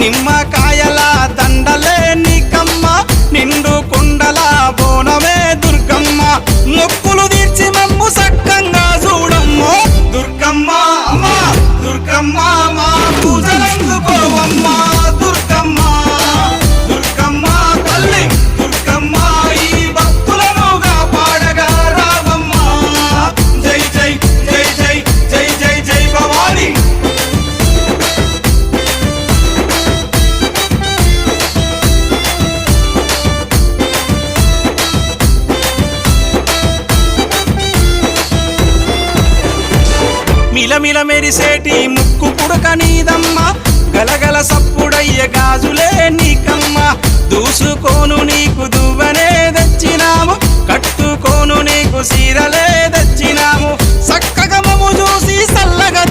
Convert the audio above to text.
నిమ్మకాయల దండలే నీకమ్మ నిండు కుండల బోనమే దుర్గమ్మ మొక్కులు తీర్చి మమ్ము సక్కంగా చూడమ్మో దుర్గమ్మ అమ్మా దుర్గమ్మ మా పూజలందుకోవమ్మ దుర్గమ్మ దుర్గమ్మ తల్లి దుర్గమ్మ ఈ భక్తులనుగా పాడగా రావమ్మ జై జై జై జై జై జై జై భవాని మిలమిల మెరిసేటి ముక్కు పుడక నీదమ్మ గలగల సప్పుడయ్య గాజులే నీకమ్మ దూసుకోను నీకు దువ్వనే తెచ్చినాము కట్టుకోను నీకు సీరలే తెచ్చినాము సక్కగమము చూసి సల్ల